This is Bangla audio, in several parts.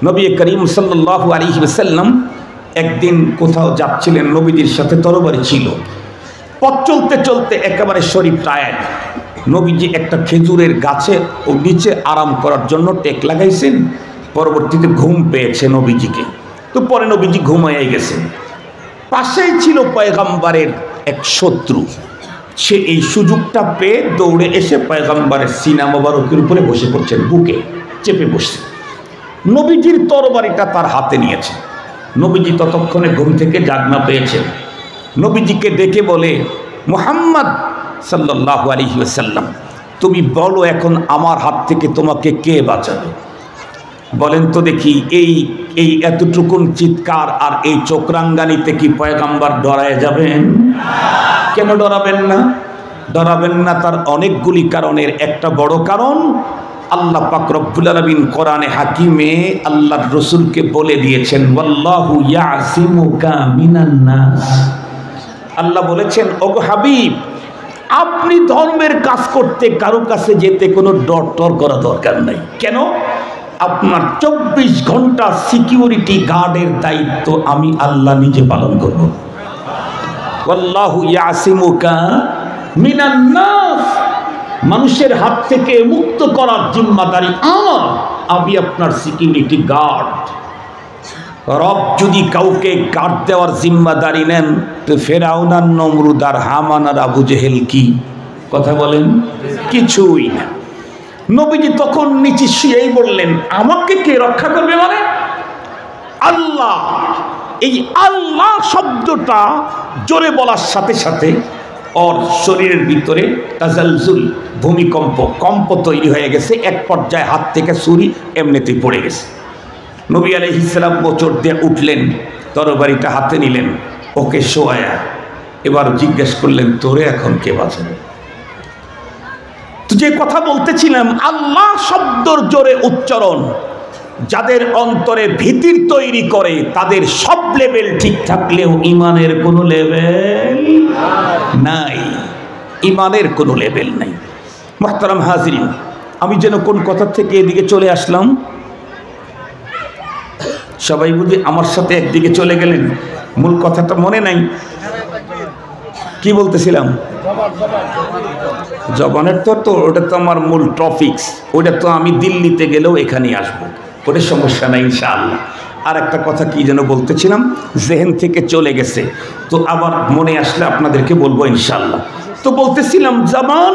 নবী করিম সাল্লাল্লাহু আলাইহি ওয়াসাল্লাম একদিন কোথাও যাচ্ছিলেন, নবীজির সাথে তরবারি ছিল। পথ চলতে চলতে একেবারে শরীর টায়ার্ড, নবীজি একটা খেজুরের গাছে ও নিচে আরাম করার জন্য টেক লাগাইছেন। পরবর্তীতে ঘুম পেয়েছে নবীজিকে, তো পরে নবীজি ঘুমাইয়া গেছেন। পাশেই ছিল পয়গম্বরের এক শত্রু, সে এই সুযোগটা পেয়ে দৌড়ে এসে পয়গম্বরের সিনা মোবারকের উপরে বসে পড়ছেন, বুকে চেপে বসছে। নবীজির তরবারিটা তার হাতে নিয়েছে। নবীজি ততক্ষণে ঘুম থেকে জাগনা পেয়েছেন। নবীজিকে ডেকে বলে, মুহাম্মদ সাল্লাল্লাহু আলাইহি ওয়াসাল্লাম, তুমি বলো এখন আমার হাত থেকে তোমাকে কে বাঁচাবে? বলেন তো দেখি, এই এতটুকুন চিৎকার আর এই চোখরাঙ্গানিতে কি পয়গম্বর ডরায় যাবেন? কেন ডরাবেন না? ডরাবেন না তার অনেকগুলি কারণের একটা বড় কারণ, আল্লাহ পাক রব্বুল আলামিন কোরআনে হাকিমে আল্লাহর রাসূলকে বলে দিয়েছেন, ওয়াল্লাহু ইয়াসিমুকা মিনান নাস। আল্লাহ বলেছেন, ওগো হাবিব, আপনি ধর্মের কাজ করতে কারো কাছে যেতে কোনো ডর করা দরকার নাই। কেন? আপনার 24 ঘন্টা সিকিউরিটি গার্ডের দায়িত্ব আমি আল্লাহ নিজে পালন করব। ওয়াল্লাহু ইয়াসিমুকা মিনান নাস, মানুষের হাত থেকে মুক্ত করার জিম্মাদারি আমার, আমি আপনার সিকিউরিটি গার্ড। রব যদি কাউকে গার্ড দেওয়ার জিম্মাদারি নেন, তো ফেরাউন আর নমরুদ আর হামান আর আবু জেহেল কি কথা বলেন? কিছুই না। নবীজি তখন নিচে শুয়েই বললেন, আমাকে কে রক্ষা করবে? মানে আল্লাহ। এই আল্লাহ শব্দটা জোরে বলার সাথে সাথে ওর শরীরের ভিতরে তাজালজুল, ভূমিকম্প, কম্প তৈরি হয়ে গেছে। এক পর্যায়ে হাত থেকে ছুরি এমনিতেই পড়ে গেছে। নবী আলাইহিস সালাম মোচড় দিয়ে উঠলেন, তরবারিটা হাতে নিলেন, ওকে শোয়ায়া এবার জিজ্ঞেস করলেন, তোরে এখন কে বাঁচাবে? তো যে কথা বলতেছিলাম, আল্লাহ শব্দর জোরে উচ্চারণ যাদের অন্তরে ভীতির তৈরি করে, তাদের সব লেভেল ঠিক থাকলেও ইমানের কোনো লেভেল নাই। ইমানের কোনো লেভেল নাই। মুহতারাম হাজিরিন, আমি যেন কোন কথা থেকে এদিকে চলে আসলাম, সবাই বুঝি আমার সাথে একদিকে চলে গেলেন। মূল কথাটা মনে নাই, কি বলতেছিলাম? জবানের তো ওটা তো আমার মূল টপিকস, ওটা তো আমি দিল্লিতে গেলেও এখানেই আসবো, ওটা সমস্যা নাই ইনশাআল্লাহ। আর একটা কথা কি যেন বলতেছিলাম, জেহেন থেকে চলে গেছে, তো আবার মনে আসলে আপনাদেরকে বলবো ইনশাআল্লাহ। তো বলতেছিলাম, জবান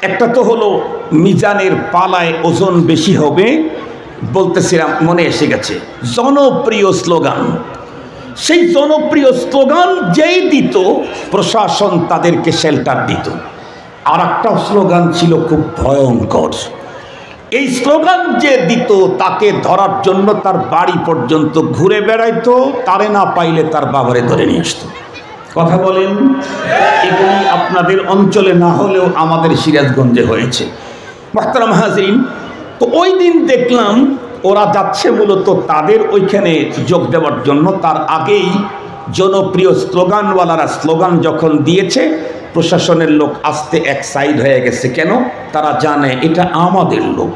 একটা তো হলো মিজানের পালায় ওজন বেশি হবে, বলতেছিলাম মনে এসে গেছে জনপ্রিয় স্লোগান। সেই জনপ্রিয় স্লোগান যেই দিত, প্রশাসন তাদেরকে শেল্টার দিত। আর একটা স্লোগান ছিল খুব ভয়ঙ্কর। এই স্লোগান যে দিত, তাকে ধরার জন্য তার বাড়ি পর্যন্ত ঘুরে বেড়াইতো, তারে না পাইলে তার বাবারে ধরে নিয়ে আসতো। কথা বলেন? এগুলি আপনাদের অঞ্চলে না হলেও আমাদের সিরাজগঞ্জে হয়েছে। মুহতারাম হাজিরিন, তো ওই দিন দেখলাম ওরা যাচ্ছে মূলত তাদের ওইখানে যোগ দেওয়ার জন্য। তার আগেই জনপ্রিয় স্লোগানওয়ালারা স্লোগান যখন দিয়েছে, প্রশাসনের লোক আসতে এক সাইড হয়ে গেছে। কেন? তারা জানে এটা আমাদের লোক,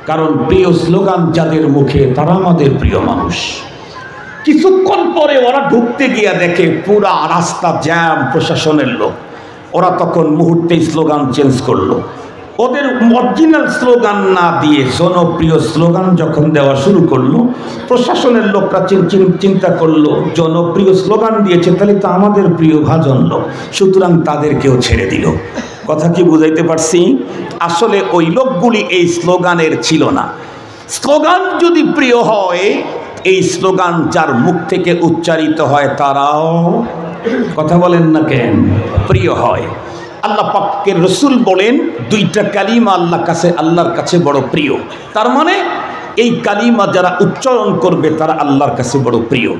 কারণ প্রিয় স্লোগান যাদের মুখে তারা আমাদের প্রিয় মানুষ। কিছুক্ষণ পরে ওরা ঢুকতে গিয়ে দেখে পুরা রাস্তা জ্যাম, প্রশাসনের লোক। ওরা তখন মুহূর্তেই স্লোগান চেঞ্জ করলো। ওদের অরিজিনাল স্লোগান না দিয়ে জনপ্রিয় স্লোগান যখন দেওয়া শুরু করলো, প্রশাসনের লোকরা চিন্তা করলো জনপ্রিয় স্লোগান দিয়েছে, তাহলে তো আমাদের প্রিয় ভাজন লোক, সুতরাং তাদেরকেও ছেড়ে দিল। কথা কি বুঝাইতে পারছি? আসলে ওই লোকগুলি এই স্লোগানের ছিল না। স্লোগান যদি প্রিয় হয়, এই স্লোগান যার মুখ থেকে উচ্চারিত হয় তারাও, কথা বলেন না কেন, প্রিয় হয়। আল্লাহ পাকের রসুল বলেন, দুইটা কালিমা আল্লাহর কাছে বড় প্রিয়। তার মানে এই কালিমা যারা উচ্চারণ করবে তারা আল্লাহর কাছে বড় প্রিয়।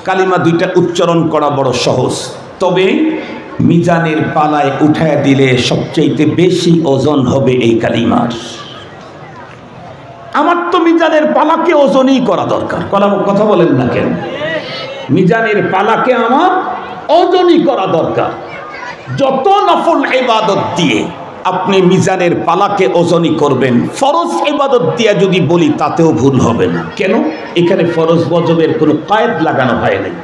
কালিমা দুইটা উচ্চারণ করা বড় সহজ, তবে মিজানের পালায় উঠায় দিলে সবচাইতে বেশি ওজন হবে এই কালিমার। আমার তো মিজানের পালাকে ওজনই করা দরকার। কথা বলেন না কেন? মিজানের পালাকে আমার ওজনই করা দরকার। যত নফল ইবাদত দিয়ে আপনি মিজানের পালাকে ওজনই করবেন। ফরজ ইবাদত দিয়া যদি বলি তাতেও ভুল হবে না। কেন? এখানে ফরজ ওয়াজিবের কোনো কায়েদ লাগানো হয় নাই,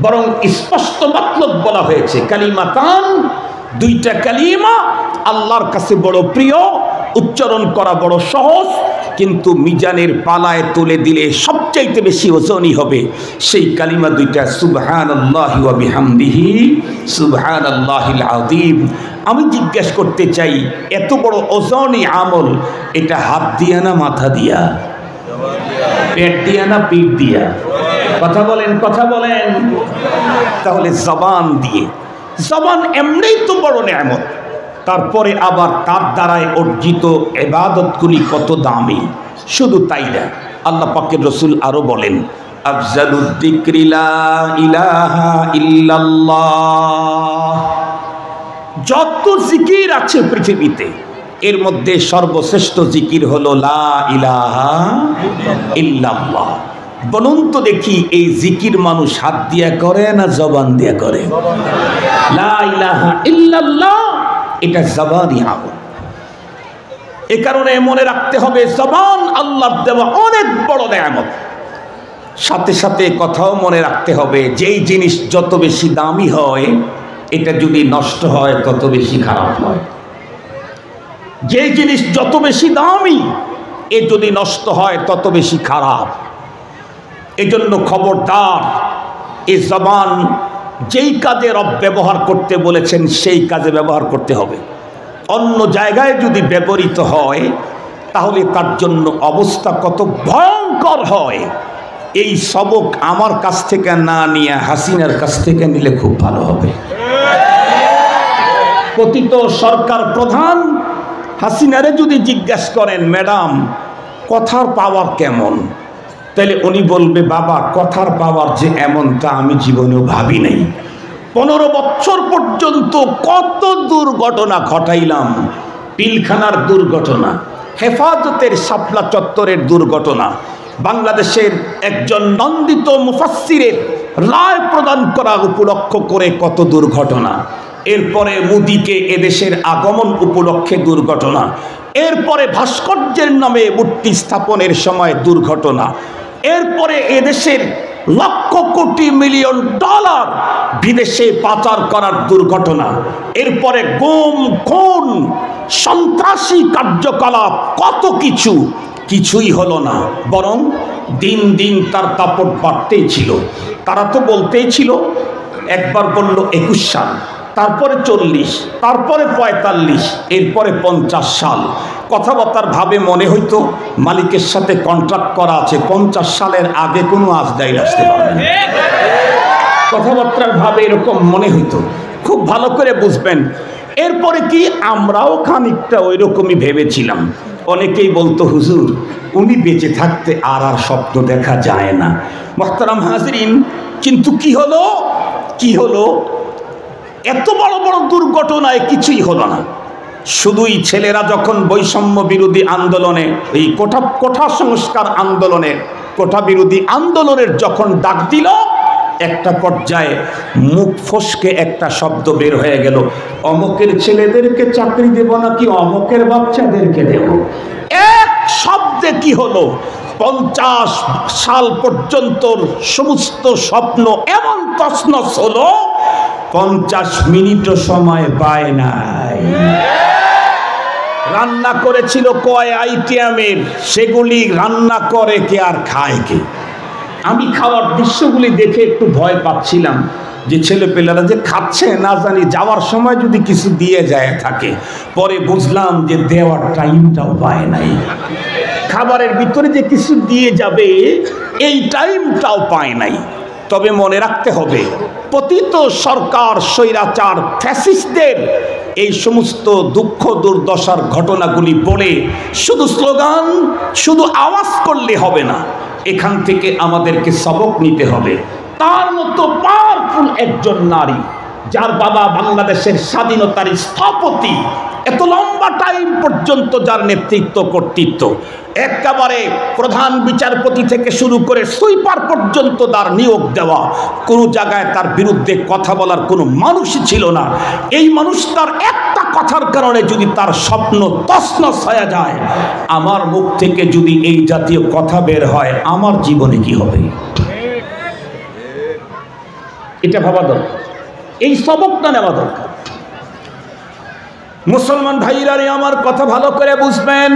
বরং স্পষ্ট মাতলব বলা হয়েছে। কালিমাতান, দুইটা কালিমা আল্লাহর কাছে বড় প্রিয়, উচ্চারণ করা বড় সহজ, কিন্তু মিজানের পালায় তুলে দিলে সবচাইতে বেশি ওজনই হবে সেই কালিমা দুইটা, সুবহানাল্লাহি ওয়া বিহামদিহি সুবহানাল্লাহিল আযীম। আমি জিজ্ঞেস করতে চাই, এত বড় ওজনই আমল, এটা হাত দিয়া না মাথা দিয়া, পেট দিয়া না পিঠ দিয়া? কথা বলেন, কথা বলেন। তাহলে জবান দিয়ে, জবান এমনিই তো বড় নেয়ামত, তারপরে আবার তার দ্বারায় অর্জিত ইবাদতগুলি কত দামি। শুধু তাই না, আল্লাহ পাকের রসুল আরো বলেন, আফজালুদ যিকরি লা ইলাহা ইল্লাল্লাহ। যত জিকির আছে পৃথিবীতে, এর মধ্যে সর্বশ্রেষ্ঠ জিকির হলো লা ইলাহা ইল্লাল্লাহ। বলুন তো দেখি, এই জিকির মানুষ হাত দিয়া করে না জবান দিয়া করে? লা ইলাহা ইল্লাল্লাহ এটা জবানি আমল। এ কারণে মনে রাখতে হবে, জবান আল্লাহর দেওয়া অনেক বড় নেয়ামত। সাথে সাথে কথাও মনে রাখতে হবে, যেই জিনিস যত বেশি দামি হয়, এটা যদি নষ্ট হয় তত বেশি খারাপ হয়। যেই জিনিস যত বেশি দামি, এ যদি নষ্ট হয় তত বেশি খারাপ। এজন্য খবরদার, এই জবান যেই কাজে রব ব্যবহার করতে বলেছেন সেই কাজে ব্যবহার করতে হবে। অন্য জায়গায় যদি ব্যবহৃত হয় তাহলে তার জন্য অবস্থা কত ভয়ঙ্কর হয়। এই সবক আমার কাছ থেকে না নিয়ে হাসিনার কাছ থেকে নিলে খুব ভালো হবে। পতিত সরকার প্রধান হাসিনারে যদি জিজ্ঞাসা করেন, ম্যাডাম কথার পাওয়ার কেমন, তাহলে উনি বলবে, বাবা কথার পাওয়ার যে এমনটা আমি জীবনেও ভাবি নাই। 15 বছর পর্যন্ত কত দুর্ঘটনা ঘটাইলাম, পিলখানার দুর্ঘটনা, হেফাজতের শাপলা চত্বরের দুর্ঘটনা, বাংলাদেশের একজন নন্দিত মুফাসসিরের রায় প্রদান করা উপলক্ষ করে কত দুর্ঘটনা, এরপরে মোদিকে এদেশের আগমন উপলক্ষে দুর্ঘটনা, এরপরে ভাস্কর্যের নামে মূর্তি স্থাপনের সময় দুর্ঘটনা, এরপরে এদেশের লক্ষ কোটি মিলিয়ন ডলার বিদেশে পাচার করার দুর্ঘটনা, এরপরে গুম, খুন, সন্ত্রাসী কার্যকলাপ, কত কিছু। কিছুই হলো না, বরং দিন দিন তার দাপট বাড়তেই ছিল। তারা তো বলতেই ছিল, একবার বলল 21 সাল, তারপরে 40, তারপরে 45, এরপরে 50 সাল। কথাবার্তার ভাবে মনে হইতো মালিকের সাথে কন্ট্রাক্ট করা আছে, 50 সালের আগে কোনো আজদাইল আসতে পারবে না। কথাবার্তার ভাবে এরকম মনে হইতো, খুব ভালো করে বুঝবেন। এরপরে কি আমরাও খানিকটা ওই রকমই ভেবেছিলাম। অনেকেই বলতো, হুজুর উনি বেঁচে থাকতে আর স্বপ্ন দেখা যায় না। মুহতারাম হাজিরিন, কিন্তু কি হলো, কি হলো? এত বড় বড় দুর্ঘটনায় কিছুই হলো না। শুধুই ছেলেরা যখন বৈষম্য বিরোধী আন্দোলনে, এই কোঠা সংস্কার আন্দোলনে, কোঠা বিরোধী আন্দোলনের যখন ডাক দিল, একটা পর্যায়ে মুখ ফসকে একটা শব্দ বের হয়ে গেল, অমকের ছেলেদেরকে চাকরি দেব নাকি অমকের বাচ্চাদেরকে দেব। এক শব্দে কি হলো, 50 সাল পর্যন্ত সমস্ত স্বপ্ন এমন তছনছ হলো, 50 মিনিটও সময় পায় নাই। রান্না করেছিল কয় আইটেমের, সেগুলি রান্না করে কে আর খায় কে? আমি খাওয়ার দৃশ্যগুলি দেখে একটু ভয় পাচ্ছিলাম যে ছেলেপেলেরা যে খাচ্ছে, না জানি যাওয়ার সময় যদি কিছু দিয়ে যায় থাকে। পরে বুঝলাম যে দেওয়ার টাইমটাও পায় নাই। খাবারের ভিতরে যে কিছু দিয়ে যাবে এই টাইমটাও পায় নাই। তবে মনে রাখতে হবে, পতিত সরকার, স্বৈরাচার, ফ্যাসিস্টদের এই সমস্ত দুঃখ দুর্দশার ঘটনাগুলি বলে শুধু স্লোগান, শুধু আওয়াজ করলে হবে না। এখান থেকে আমাদেরকে সবক নিতে হবে। তার মতো পাওয়ারফুল একজন নারী, যার বাবা বাংলাদেশের স্বাধীনতার স্থপতি, এত লম্বা টাইম পর্যন্ত যার নেতৃত্ব কর্তৃত্ব, একেবারে প্রধান বিচারপতি থেকে শুরু করে সুইপার পর্যন্ত তার নিয়োগ দেওয়া, কোনো জায়গায় তার বিরুদ্ধে কথা বলার কোনো মানুষই ছিল না। এই মানুষটার একটা কথার কারণে যদি তার স্বপ্ন তছনছ হয়ে যায়, আমার মুখ থেকে যদি এই জাতীয় কথা বের হয়, আমার জীবনে কি হবে? এটা ভাবা দরকার, এই সবকটা নেওয়া দরকার। মুসলমান ভাইরা রে, আমার কথা ভালো করে বুঝবেন।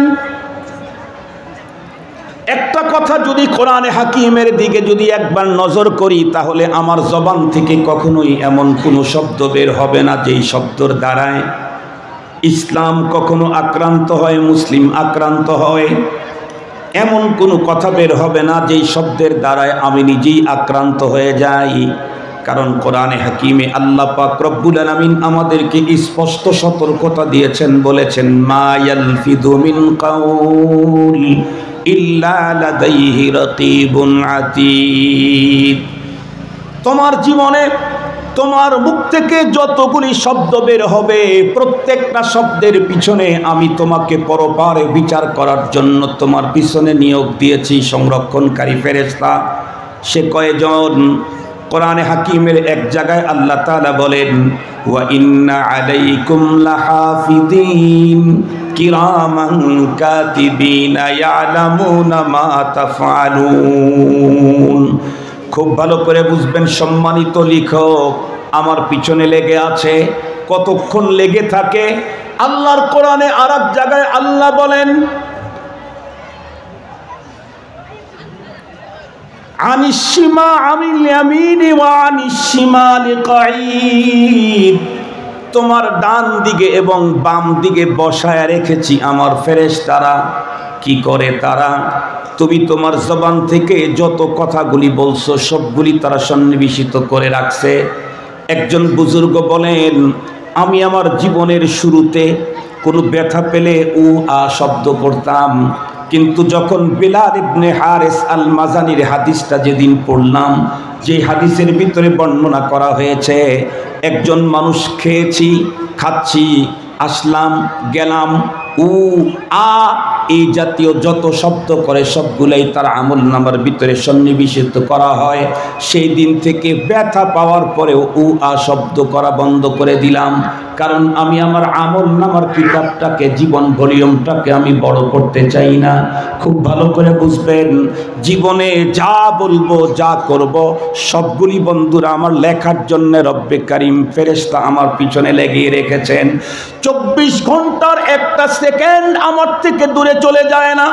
একটা কথা যদি কোরআনে হাকিমের দিকে যদি একবার নজর করি, তাহলে আমার জবান থেকে কখনোই এমন কোনো শব্দ বের হবে না যেই শব্দর দ্বারায় ইসলাম কখনো আক্রান্ত হয়, মুসলিম আক্রান্ত হয়। এমন কোনো কথা বের হবে না যেই শব্দের দ্বারায় আমি নিজেই আক্রান্ত হয়ে যাই। কারণ কোরআনে হাকিমে আল্লাহ পাক রব্বুল আলামিন আমাদেরকে স্পষ্ট সতর্কতা দিয়েছেন, বলেছেন মা ইয়ালফিযু মিন কাউল ইল্লা লাদাইহি রাকিবুন আতীদ। তোমার জীবনে তোমার মুখ থেকে যতগুলি শব্দ বের হবে, প্রত্যেকটা শব্দের পিছনে আমি তোমাকে পরপারে বিচার করার জন্য তোমার পিছনে নিয়োগ দিয়েছি সংরক্ষণকারী ফেরেশতা। সে কয়জন? কোরআনে হাকিমের এক জায়গায় আল্লাহ তাআলা বলেন ওয়া ইন্না আলাইকুম লাহাফিদিন কিরামান কাতিবিনা ইয়ালামুনা মা তাফআলুন। খুব ভালো করে বুঝবেন সম্মানিত লেখক, আমার পিছনে লেগে আছে। কতক্ষণ লেগে থাকে? আল্লাহর কোরআনে আর এক জায়গায় আল্লাহ বলেন আনিসিমা আমিল ইয়ামিনি ওয়া আনিসিমালি কাঈদ। তোমার ডান দিকে এবং বাম দিকে বসায় রেখেছি আমার ফেরেশতারা। কি করে তারা? তুমি তোমার জবান থেকে যত কথাগুলি বলছো সবগুলি তারা সন্নিবেশিত করে রাখছে। একজন বুজুর্গ বলেন, আমি আমার জীবনের শুরুতে কোনো ব্যথা পেলে উ আ শব্দ করতাম, কিন্তু যখন বিলাল ইবনে হারিস আল মাজানির হাদিসটা যেদিন পড়লাম, যে হাদিসের ভিতরে বর্ণনা করা হয়েছে একজন মানুষ খাচ্ছি, আসলাম, গেলাম, উ আ এই জাতীয় যত শব্দ করে সবগুলাই তার আমল নামার ভিতরে সন্নিবেশিত করা হয়। সেই দিন থেকে ব্যথা পাওয়ার পরেও উ আ শব্দ করা বন্ধ করে দিলাম, কারণ আমি আমার আমল নামার কিতাবটাকে, জীবন ভলিউমটাকে আমি বড় করতে চাই না। খুব ভালো করে বুঝবেন, জীবনে যা বলবো যা করব সবগুলি বন্ধুরা আমার লেখার জন্য রব্বে কারিম ফেরেশতা আমার পিছনে লেগিয়ে রেখেছেন। 24 ঘন্টার একটা সেকেন্ড আমার থেকে দূরে চলে যায় না।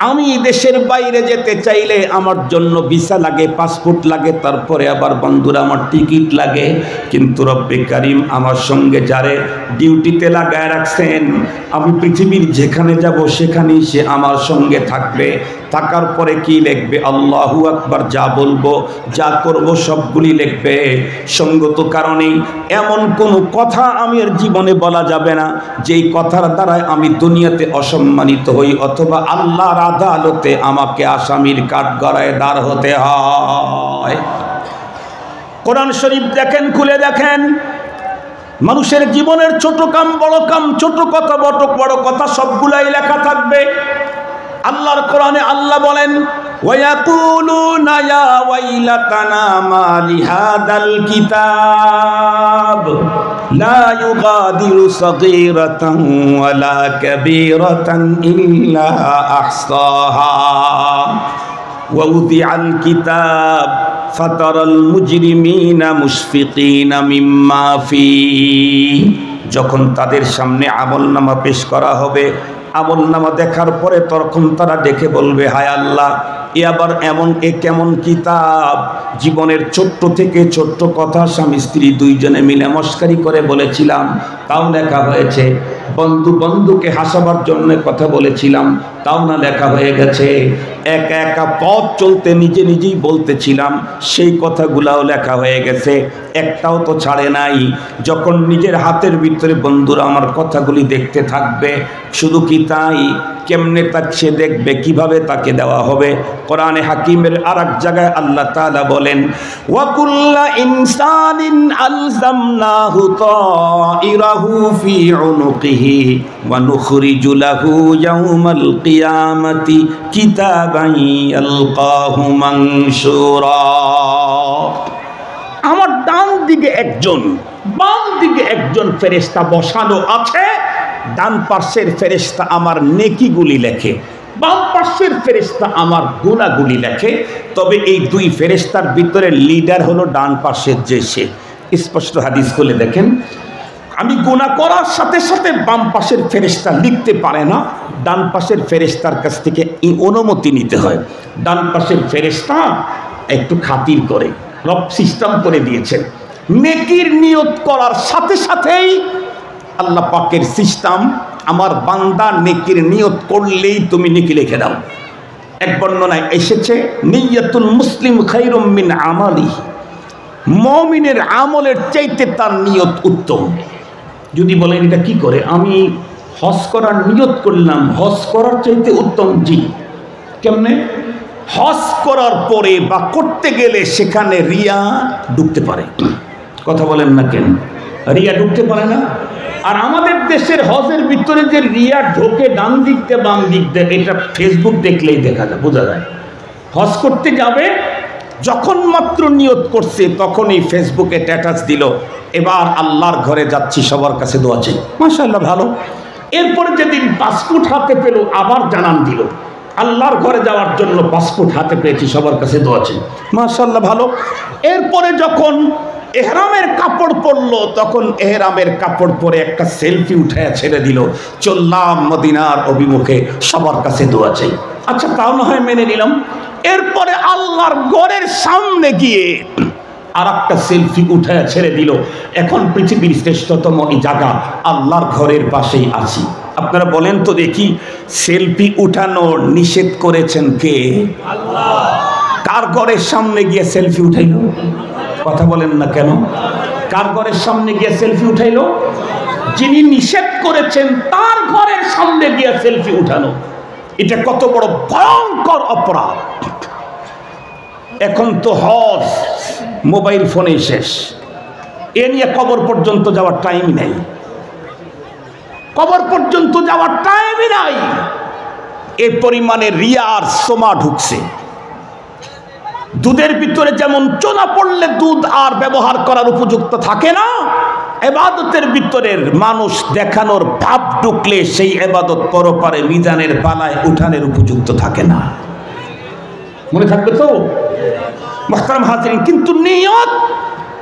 আমি দেশের বাইরে যেতে চাইলে আমার জন্য ভিসা লাগে, পাসপোর্ট লাগে, তারপরে আবার বন্ধুরা আমার টিকিট লাগে। কিন্তু রব্বে কারিম আমার সঙ্গে যারে ডিউটিতে লাগায় রাখছেন, আমি পৃথিবীর যেখানে যাব সেখানেই সে আমার সঙ্গে থাকবে। থাকার পরে কি লিখবে? আল্লাহু আকবার। যা বলবো যা করব সবগুলি লিখবে। সঙ্গত কারণেই এমন কোনো কথা আমি এর জীবনে বলা যাবে না যেই কথার দ্বারায় আমি দুনিয়াতে অসম্মানিত হই অথবা আল্লাহর আদালতে আমাকে আসামির কাঠগড়ায় দাঁড় হতে হয়। কোরআন শরীফ দেখেন, খুলে দেখেন, মানুষের জীবনের ছোট কাম বড় কাম, ছোট কথা বড় কথা সবগুলাই লেখা থাকবে। আল্লাহর কোরআনে আল্লাহ বলেন ওয়ায়াকুলুনা ইয়া ওয়াইলাতানা মা লিহাদাল কিতাব লা ইউগাদিরু সাগীরাতান ওয়ালা কাবীরাতান ইল্লা আহসাহা ওয়া উযিআল কিতাব ফাতারাল মুজরিমিনা মুশফিকিনা মিম্মা ফি। যখন তাদের সামনে আমলনামা পেশ করা হবে, আমলনামা দেখার পরে তখন তারা দেখে বলবে, হায় আল্লাহ, এ আবার কেমন কিতাব! জীবনের ছোট্ট থেকে ছোট্ট কথা স্বামী স্ত্রী দুইজনে মিলে মস্কারি করে বলেছিলাম, তাও লেখা হয়েছে। বন্ধুকে হাসাবার জন্য কথা বলেছিলাম, তাও না লেখা হয়ে গেছে। একা একা পথ চলতে নিজে নিজেই বলতেছিলাম, সেই কথাগুলাও লেখা হয়ে গেছে, একটাও তো ছাড়ে নাই। যখন নিজের হাতের ভিতরে বন্ধুরা আমার কথাগুলি দেখতে থাকবে, শুধু কি তাই, কেমনে তাকে সে দেখবে, কিভাবে তাকে দেওয়া হবে। কোরআনে হাকিমের আরেক জায়গায় আল্লাহ তাআলা বলেন, ওয়া কুল্লা ইনসানিন আলজামনাহু তাইরাহু ফি উনুকিহি ওয়া নুখরিজু লাহু ইয়াউমাল কিয়ামাতি কিতাবান ইয়ালকাহু মানশুরা। আমার ডান দিকে একজন, বাম দিকে একজন ফেরেশতা বসানো আছে। ডান পাশের ফেরেশতা আমার নেকিগুলি লেখে, বাম পাশের ফেরেশতা আমার গুনাহগুলি লেখে। তবে এই দুই ফেরেশতার ভিতরে লিডার হলো ডান পাশের যে সে। স্পষ্ট হাদিস খুলে দেখেন, আমি গুনাহ করার সাথে সাথে বাম পাশের ফেরেশতা লিখতে পারে না, ডান পাশের ফেরেশতার কাছ থেকে অনুমতি নিতে হয়। ডান পাশের ফেরেশতা একটু খাতির করে, রব সিস্টেম করে দিয়েছেন। নেকির নিয়ত করার সাথে সাথেই আল্লাহ পাকের সিস্টেম, আমার বান্দা নেকির নিয়ত করলেই তুমি নেকি লিখে দাও। এক বর্ণনায় এসেছে, নিয়তুল মুসলিম খায়রুম মিন আমালিহি, মুমিনের আমলের চাইতে তার নিয়ত উত্তম। যদি বলেন এটা কি করে, আমি হজ করার নিয়ত করলাম, হজ করার চাইতে উত্তম। জি, কেমনে? হজ করার পরে বা করতে গেলে সেখানে রিয়া ঢুকতে পারে। কথা বলেন না কেন? রিয়া ঢুকতে পারে না। আর আমাদের দেশের হজের ভিতরে যে রিয়া ঢোকে ডান দিক দিয়ে বাম দিক দিয়ে, এটা ফেসবুক দেখলেই দেখা যায়, বোঝা যায়। হজ করতে যাবে, যখন মাত্র নিয়ত করছে তখনই ফেসবুকে স্ট্যাটাস দিল, এবার আল্লাহর ঘরে যাচ্ছি, সবার কাছে দোয়া চাই। মাশাআল্লাহ, ভালো। এরপরে যেদিন পাসপোর্ট হাতে পেল, আবার জানান দিল, আল্লাহর ঘরে যাওয়ার জন্য পাসপোর্ট হাতে পেয়েছি, সবার কাছে দোয়া চাই। মাশাআল্লাহ, ভালো। এরপরে যখন এহরামের কাপড় পরলো, তখন এহরামের কাপড় পরে একটা সেলফি উঠে ছেড়ে দিল, চললাম মদিনার অভিমুখে, সবার কাছে দোয়া চাই। আচ্ছা, তাও না হয় মেনে নিলাম। এরপরে আল্লাহর ঘরের সামনে গিয়ে আর একটা সেলফি উঠে ছেড়ে দিল, এখন পৃথিবীর শ্রেষ্ঠতম এই জায়গা আল্লাহর ঘরের পাশেই আছি। আপনারা বলেন তো দেখি, সেলফি উঠানো নিষেধ করেছেন কে? আল্লাহ। কার ঘরের সামনে গিয়ে সেলফি উঠাইল? কথা বলেন না কেন? কার ঘরের সামনে গিয়ে সেলফি উঠাইলো? যিনি নিষেধ করেছেন তার ঘরের সামনে গিয়ে সেলফি উঠানো, এটা কত বড় ভয়ঙ্কর অপরাধ। এখন তো হজ মোবাইল ফোনে শেষ, এ নিয়ে কবর পর্যন্ত যাওয়ার টাইম নেই, কবর পর্যন্ত যাওয়ার টাইমই নাই। এ পরিমাণে রিয়া আর সোমা ঢুকছে। দুধের ভিতরে যেমন চোনা পড়লে দুধ আর ব্যবহার করার উপযুক্ত থাকে না, এবাদতের ভিতরের মানুষ দেখানোর ভাব ঢুকলে সেই এবাদত পরপারে মিজানের পালায় উঠানের উপযুক্ত থাকে না। মনে থাকবে তো মুহতারাম হাজিরিন? কিন্তু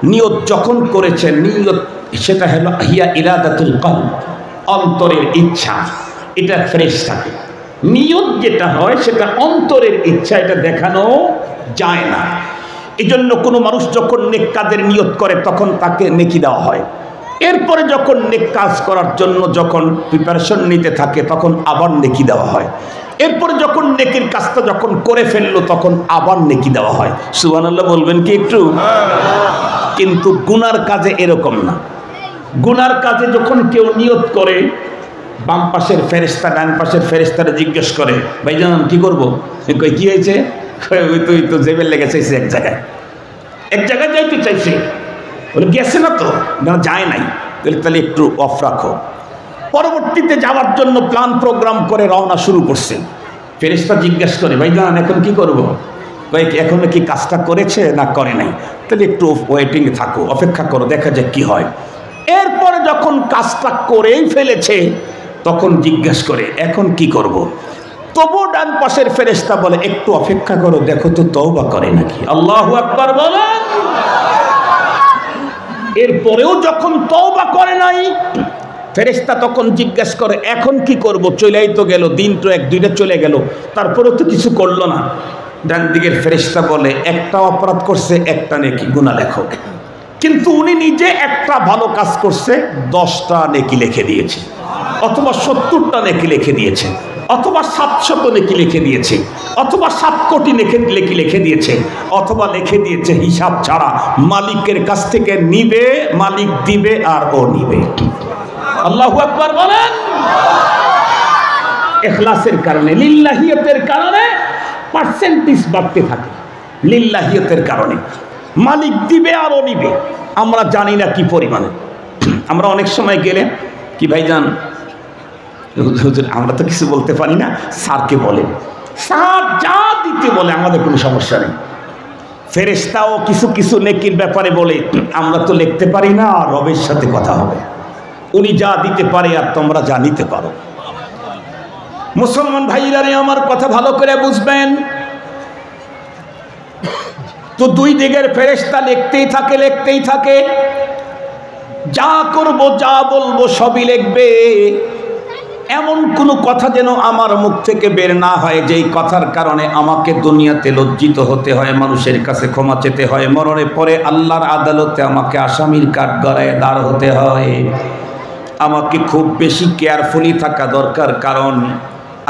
নিয়ত যখন করেছেন, নিয়ত সেটা হলো হিয়া ইরাদাতুল কলব, অন্তরের ইচ্ছা, এটা ফ্রেশ থাকে। নিয়ত যেটা হয় সেটা অন্তরের ইচ্ছা, এটা দেখানো যায় না। এই জন্য কোনো মানুষ যখন নেক কাজের নিয়ত করে তখন তাকে নেকি দেওয়া হয়। এরপরে যখন নেক কাজ করার জন্য যখন প্রিপারেশন নিতে থাকে তখন আবার নেকি দেওয়া হয়। এরপরে যখন নেকির কাজটা যখন করে ফেললো তখন আবার নেকি দেওয়া হয়। সুবহানাল্লাহ বলবেন কি একটু? কিন্তু গুনার কাজে এরকম না। গুনার কাজে যখন কেউ নিয়ত করে, বাম পাশের ফেরেশতা ডান পাশের ফেরেশতারা জিজ্ঞেস করে, ভাইজান কি করবো? কি হয়েছে? ওই তো জেবেল লেগে চাইছে, এক জায়গায় যাইতে চাইছে, বলে গেছে না তো, যায় নাই, তাহলে একটু অফ রাখো। পরবর্তীতে যাওয়ার জন্য প্ল্যান প্রোগ্রাম করে রওনা শুরু করছে। ফেরেশতা জিজ্ঞেস করে, ভাইজান এখন কি করবো? ভাই এখনো কি কাজটা করেছে না করে নাই? তাহলে একটু ওয়েটিংয়ে থাকো, অপেক্ষা করো, দেখা যাক কি হয়। এরপরে যখন কাজটা করেই ফেলেছে তখন জিজ্ঞেস করে, এখন কি করব? তবু ডান পাশের ফেরেশতা বলে, একটু অপেক্ষা করো, দেখো তো তওবা করে নাকি। আল্লাহু আকবার বলেন। এরপরেও যখন তওবা করে নাই, ফেরেশতা তখন জিজ্ঞেস করে, এখন কি করব? চলেই তো গেল, দিন তো এক দুইটা চলে গেল, তারপরেও তো কিছু করলো না। ডান দিকের ফেরেশতা বলে, একটা অপরাধ করছে, একটা নেকি গুনাহ লেখো। কিন্তু উনি নিজে একটা ভালো কাজ করছে, 10টা নেকি লিখে দিয়েছে, অথবা 70টা নেকি লিখে দিয়েছে, অথবা 700 নেকি লিখে দিয়েছে, অথবা 7 কোটি লিখে দিয়েছে, অথবা লিখে দিয়েছে হিসাব ছাড়া মালিকের কাছ থেকে নিবে, মালিক দিবে আর ও নিবে। আল্লাহু আকবার বলেন। ইখলাসের কারণে, লিল্লাহিয়তের কারণে পার্সেন্টেজ বাড়তে থাকে। লিল্লাহিয়তের কারণে মালিক দিবে আর ও নিবে। আমরা জানি না কি পরিমাণে। আমরা অনেক সময় গেলে কি ভাইজান, হুজুর আমরা তো কিছু বলতে পারি না, স্যারকে বলে, স্যার যা দিতে বলে আমাদের কোনো সমস্যা নেই। ফেরেশতাও কিছু কিছু নেকির ব্যাপারে বলে, আমরা তো লিখতে পারি না, রবের সাথে কথা হবে, উনি যা দিতে পারে আর তোমরা যা নিতে পারো। মুসলমান ভাইরা রে, আমার কথা ভালো করে বুঝবেন। তো দুই দিকের ফেরেশতা লিখতেই থাকে, যা করব যা বলবো সবই লিখবে। এমন কোনো কথা যেন আমার মুখ থেকে বের না হয় যেই কথার কারণে আমাকে দুনিয়াতে লজ্জিত হতে হয়, মানুষের কাছে ক্ষমা চেতে হয়, মরণের পরে আল্লাহর আদালতে আমাকে আসামির কাঠগড়ায় দাঁড় হতে হয়। আমাকে খুব বেশি কেয়ারফুলি থাকা দরকার, কারণ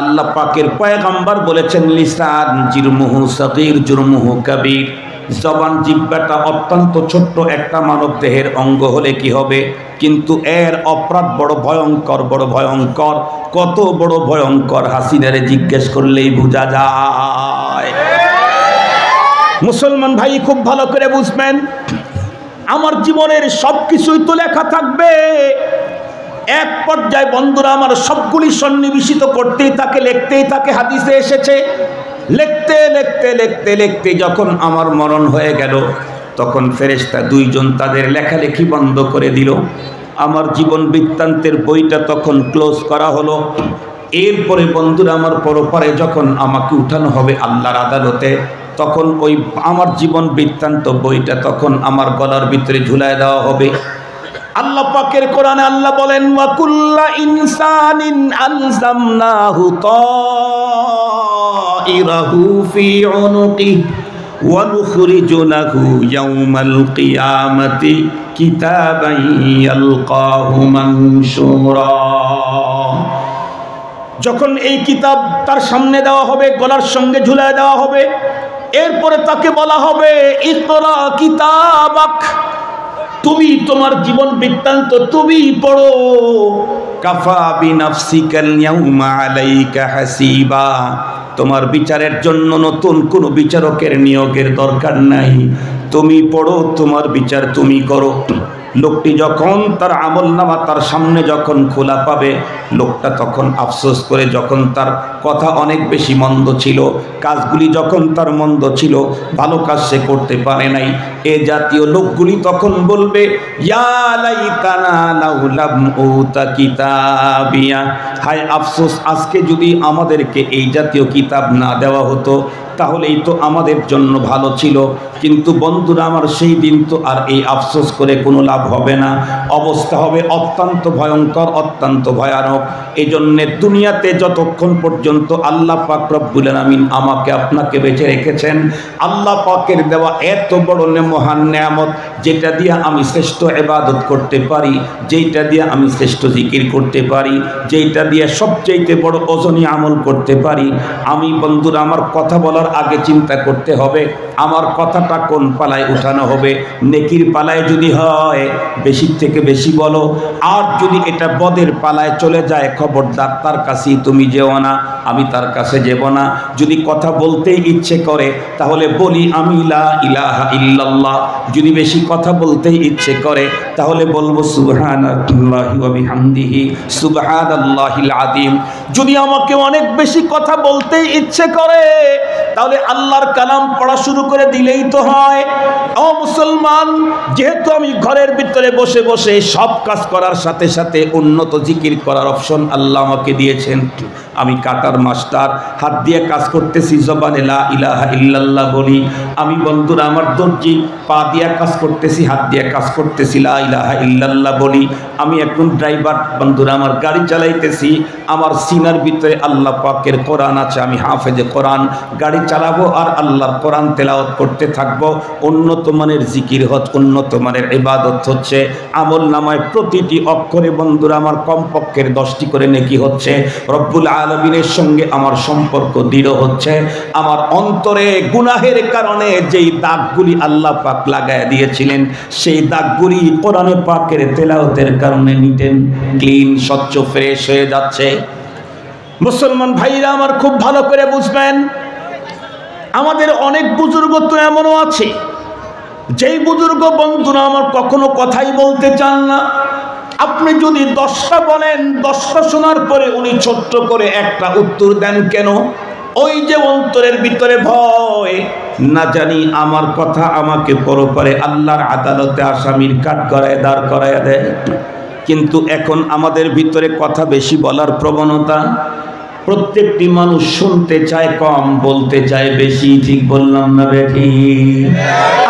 আল্লাহ পাকের পয়গম্বর বলেছেন, লিসান জিরমুহু সগীর জুরমুহু কবীর। জবান, জিহ্বাটা অত্যন্ত ছোট্ট একটা মানব দেহের অঙ্গ হলে কি হবে, কিন্তু এর অপরাধ বড় ভয়ঙ্কর, বড় ভয়ঙ্কর। কত বড় ভয়ঙ্কর হাসিনারে জিজ্ঞেস করলেই বোঝা যায়। মুসলমান ভাই খুব ভালো করে বুঝবেন, আমার জীবনের সব কিছুই তো লেখা থাকবে। এক পর্যায়ে বন্ধুরা আমার সবগুলি সন্নিবেশিত করতেই থাকে, লিখতেই থাকে। হাদিসে এসেছে, লিখতে যখন আমার মরণ হয়ে গেল, তখন ফেরেশতা দুইজন তাদের লেখালেখি বন্ধ করে দিল। আমার জীবন বৃত্তান্তের বইটা তখন ক্লোজ করা হলো। এরপরে বন্ধুরা আমার পরপারে যখন আমাকে উঠানো হবে আল্লাহর আদালতে, তখন ওই আমার জীবন বৃত্তান্ত বইটা তখন আমার গলার ভিতরে ঝুলায় দেওয়া হবে। আল্লাহ পাকের কোরআনে আল্লাহ বলেন, ওয়া কুল্লা ইনসানিন আলজামনাহু তাইরাহু ফি উনুকিহি ওয়া নুখরিজু লাহু ইয়াওমাল কিয়ামাতি কিতাবান ইয়ালকাহু মানশুরা। যখন এই কিতাব তার সামনে দেওয়া হবে, গলার সঙ্গে ঝুলায় দেওয়া হবে, এরপরে তাকে বলা হবে, ইকরা কিতাবাক, তুমি তোমার জীবন বৃত্তান্ত তুমি পড়ো। কাফা বিনাফসিকাল ইয়াউমা আলাইকা হাসিবা, তোমার বিচারের জন্য নতুন কোনো বিচারকের নিয়োগের দরকার নাই, তুমি পড়ো, তোমার বিচার তুমি করো। লোকটি যখন তার আমলনামা তার সামনে যখন খোলা পাবে, লোকটা তখন আফসোস করে, যখন তার কথা অনেক বেশি মন্দ ছিল, কাজগুলি যখন তার মন্দ ছিল, ভালো কাজ সে করতে পারে নাই, এ জাতীয় লোকগুলি তখন বলবে, ইয়া লাইতানা লাউ লাম উতা কিতাবিয়া, হায় আফসোস, আজকে যদি আমাদেরকে এই জাতীয় কিতাব না দেওয়া হতো তাহলেই তো আমাদের জন্য ভালো ছিল। কিন্তু বন্ধুরা আমার, সেই দিন তো আর এই আফসোস করে কোনো লাভ হবে না, অবস্থা হবে অত্যন্ত ভয়ঙ্কর, অত্যন্ত ভয়ানক। এই জন্যে দুনিয়াতে যতক্ষণ পর্যন্ত আল্লাহ পাক রব্বুল আলামিন আমাকে আপনাকে বেঁচে রেখেছেন, আল্লাহ পাকের দেওয়া এত বড় মহান নেয়ামত, যেটা দিয়ে আমি শ্রেষ্ঠ ইবাদত করতে পারি, যেইটা দিয়ে আমি শ্রেষ্ঠ জিকির করতে পারি, যেইটা দিয়ে সবচেয়ে বড় ওজনী আমল করতে পারি, আমি বন্ধুরা আমার কথা বলার আগে চিন্তা করতে হবে আমার কথাটা কোন পালায় উঠানো হবে। নেকির পালায় যদি হয় বেশি থেকে বেশি বলো, আর যদি এটা বদের পালায় চলে যায়, খবরদার তার কাছেই তুমি যেও না, আমি তার কাছে যাব না। যদি কথা বলতে ইচ্ছে করে তাহলে বলি আমি লা ইলাহা ইল্লাল্লাহ, যদি বেশি কথা বলতে ইচ্ছে করে তাহলে বলবো সুবহানাল্লাহি ওয়া বিহামদিহি সুবহানাল্লাহিল আযীম। যদি আমাকে অনেক বেশি কথা বলতে ইচ্ছে করে তাহলে আল্লাহর কালাম পড়া শুরু করে দিলেই তো হয়। ও মুসলমান, যেহেতু আমি ঘরের ভিতরে বসে বসে সব কাজ করার সাথে সাথে উন্নত জিকির করার অপশন আল্লাহ আমাকে দিয়েছেন, আমি কাটার মাস্টার, হাত দিয়ে কাজ করতেছি, জবানে লা ইলাহা ইল্লাল্লাহ বলি, আমি বন্ধুরা আমার দর্জি, পা দিয়া কাজ করতেছি, হাত দিয়া কাজ করতেছি, লা ইলাহা ইল্লাল্লাহ বলি। আমি এখন ড্রাইভার বন্ধুরা, আমার গাড়ি চালাইতেছি, আমার সিনার ভিতরে আল্লাহ পাকের কোরআন আছে, আমি হাফেজে কোরআন, গাড়ি চালাবো আর আল্লাহর কোরআন তেলাওয়াত করতে থাকবো। উন্নত মানের জিকির হচ্ছে, উন্নত মানের ইবাদত হচ্ছে। আমল নামায় প্রতিটি অক্ষরে বন্ধুরা আমার কমপক্ষের 10টি করে নেকি হচ্ছে। রব্বুল আলামিনের সঙ্গে আমার সম্পর্ক দৃঢ় হচ্ছে। আমার অন্তরে গুনাহের কারণে যেই দাগগুলি আল্লাহ পাক লাগায় দিয়েছিলেন, সেই দাগগুলি কোরআনে পাকের তেলাওয়াতের কারণে নিটেন ক্লিন, স্বচ্ছ, ফ্রেশ হয়ে যাচ্ছে। মুসলমান ভাইরা আমার খুব ভালো করে বুঝবেন, আমাদের অনেক বুজুর্গ তো এমনও আছে, যেই বুজুর্গ বন্ধুরা আমার কখনো কথাই বলতে চান না। আপনি যদি 10টা বলেন, 10টা শোনার পরে উনি ছোট্ট করে একটা উত্তর দেন কেন? ওই যে অন্তরের ভিতরে ভয়, না জানি আমার কথা আমাকে পরপারে আল্লাহর আদালতে আসামির কাঠগড়ায় দাঁড় করাইয়া দেয়। কিন্তু এখন আমাদের ভিতরে কথা বেশি বলার প্রবণতা। প্রত্যেকটি মানুষ শুনতে চায় কম, বলতে চায় বেশি। ঠিক বললাম না বেঠি?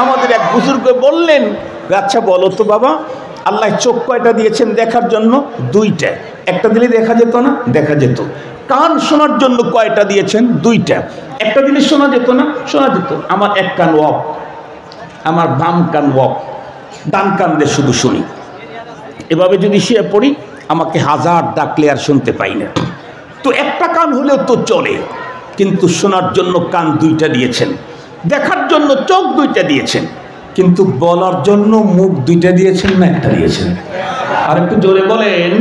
আমাদের এক বুজুর্গ বললেন, আচ্ছা বলো তো বাবা, আল্লাহ চোখ কয়টা দিয়েছেন দেখার জন্য? 2টা। একটা দিলে দেখা যেত না? দেখা যেত। কান শোনার জন্য কয়টা দিয়েছেন? 2টা। একটা দিলে শোনা যেত না? শোনা যেত। আমার এক কান ওয়াক, আমার বাম কান ওয়াক, ডান কান দিয়ে শুধু শুনি। এভাবে যদি শুয়ে পড়ি, আমাকে 1000 ডাকলে আর শুনতে পাই না। তো একটা কান হলেও তো চলে, কিন্তু শোনার জন্য কান 2টা দিয়েছেন, দেখার জন্য চোখ 2টা দিয়েছেন, কিন্তু বলার জন্য মুখ 2টা দিয়েছেন না একটা দিয়েছেন? আর একটু জোরে বলেন